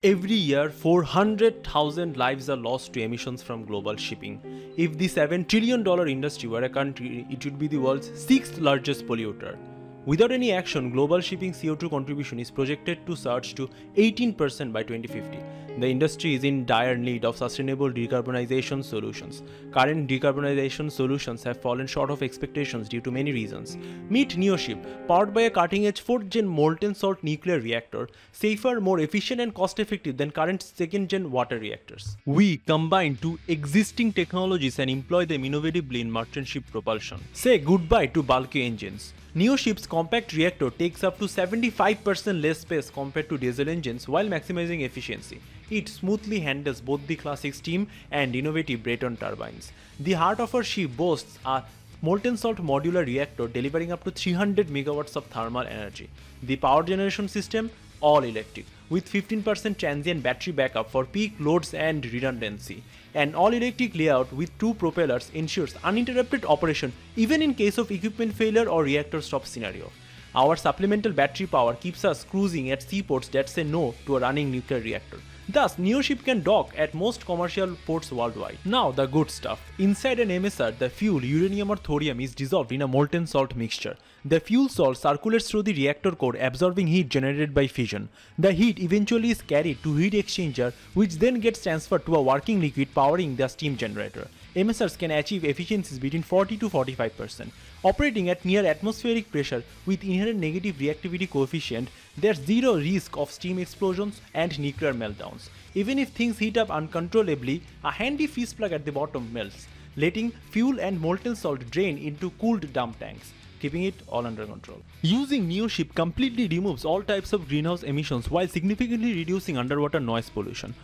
Every year, 400,000 lives are lost to emissions from global shipping. If the $7 trillion industry were a country, it would be the world's sixth largest polluter. Without any action, global shipping CO2 contribution is projected to surge to 18% by 2050. The industry is in dire need of sustainable decarbonization solutions. Current decarbonization solutions have fallen short of expectations due to many reasons. Meet Nuship, powered by a cutting-edge 4th-gen molten salt nuclear reactor, safer, more efficient and cost-effective than current 2nd-gen water reactors. We combine two existing technologies and employ them innovatively in merchant ship propulsion. Say goodbye to bulky engines. Nuship's compact reactor takes up to 75% less space compared to diesel engines while maximizing efficiency. It smoothly handles both the classic steam and innovative Breton turbines. The heart of our ship boasts a molten salt modular reactor delivering up to 300 megawatts of thermal energy. The power generation system, all electric, with 15% transient battery backup for peak loads and redundancy. An all-electric layout with two propellers ensures uninterrupted operation even in case of equipment failure or reactor stop scenario. Our supplemental battery power keeps us cruising at seaports that say no to a running nuclear reactor. Thus, Nuship can dock at most commercial ports worldwide. Now the good stuff. Inside an MSR, the fuel, uranium or thorium, is dissolved in a molten salt mixture. The fuel salt circulates through the reactor core, absorbing heat generated by fission. The heat eventually is carried to heat exchanger, which then gets transferred to a working liquid powering the steam generator. MSRs can achieve efficiencies between 40 to 45%. Operating at near atmospheric pressure with inherent negative reactivity coefficient, there's zero risk of steam explosions and nuclear meltdowns. Even if things heat up uncontrollably, a handy fuse plug at the bottom melts, letting fuel and molten salt drain into cooled dump tanks, keeping it all under control. Using Nuship completely removes all types of greenhouse emissions while significantly reducing underwater noise pollution.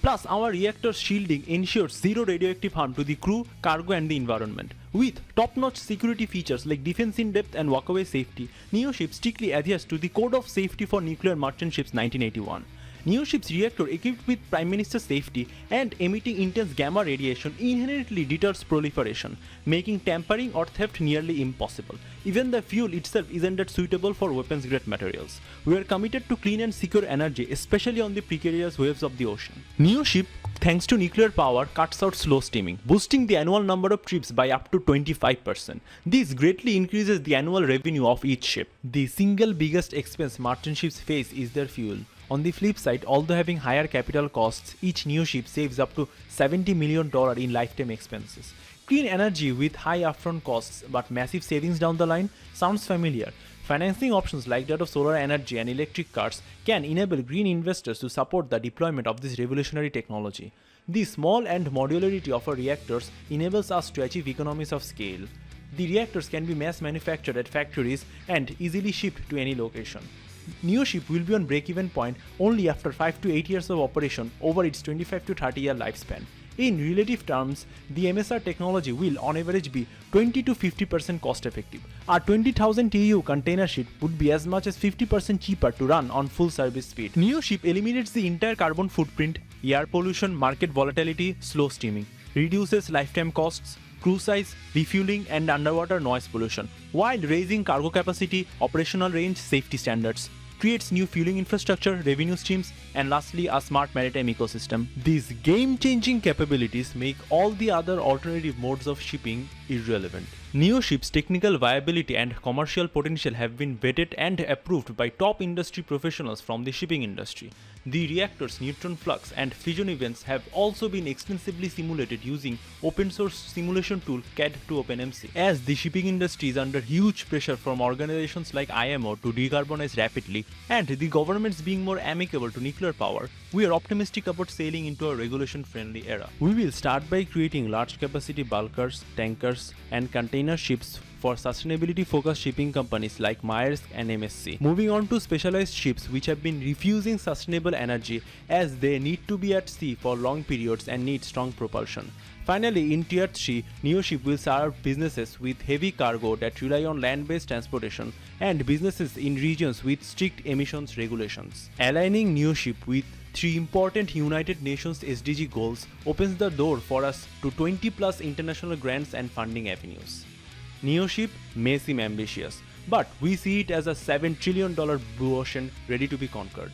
Plus, our reactor shielding ensures zero radioactive harm to the crew, cargo and the environment. With top-notch security features like defense in depth and walkaway safety, Nuship strictly adheres to the Code of Safety for Nuclear Merchant Ships 1981. Nuship's reactor, equipped with Prime Minister's safety and emitting intense gamma radiation, inherently deters proliferation, making tampering or theft nearly impossible. Even the fuel itself isn't that suitable for weapons-grade materials. We are committed to clean and secure energy, especially on the precarious waves of the ocean. Nuship, thanks to nuclear power, cuts out slow steaming, boosting the annual number of trips by up to 25%. This greatly increases the annual revenue of each ship. The single biggest expense merchant ships face is their fuel. On the flip side, although having higher capital costs, each new ship saves up to $70 million in lifetime expenses. Clean energy with high upfront costs but massive savings down the line sounds familiar. Financing options like that of solar energy and electric cars can enable green investors to support the deployment of this revolutionary technology. The small and modularity of our reactors enables us to achieve economies of scale. The reactors can be mass manufactured at factories and easily shipped to any location. Nuship will be on break-even point only after 5 to 8 years of operation over its 25 to 30 year lifespan. In relative terms, the MSR technology will on average be 20 to 50% cost effective. A 20,000 TEU container ship would be as much as 50% cheaper to run on full service speed. Nuship eliminates the entire carbon footprint, air pollution, market volatility, slow steaming, reduces lifetime costs, crew size, refueling and underwater noise pollution, while raising cargo capacity, operational range, safety standards, creates new fueling infrastructure, revenue streams, and lastly a smart maritime ecosystem. These game-changing capabilities make all the other alternative modes of shipping irrelevant. Nuship's technical viability and commercial potential have been vetted and approved by top industry professionals from the shipping industry. The reactor's neutron flux and fission events have also been extensively simulated using open-source simulation tool CAD to OpenMC. As the shipping industry is under huge pressure from organizations like IMO to decarbonize rapidly, and the governments being more amicable to nuclear power, we are optimistic about sailing into a regulation-friendly era. We will start by creating large-capacity bulkers, tankers, and container ships for sustainability-focused shipping companies like Maersk and MSC. Moving on to specialized ships which have been refusing sustainable energy as they need to be at sea for long periods and need strong propulsion. Finally, in Tier 3, Nuship will serve businesses with heavy cargo that rely on land-based transportation and businesses in regions with strict emissions regulations. Aligning Nuship with 3 important United Nations SDG goals opens the door for us to 20+ international grants and funding avenues. Nuship may seem ambitious, but we see it as a $7 trillion blue ocean ready to be conquered.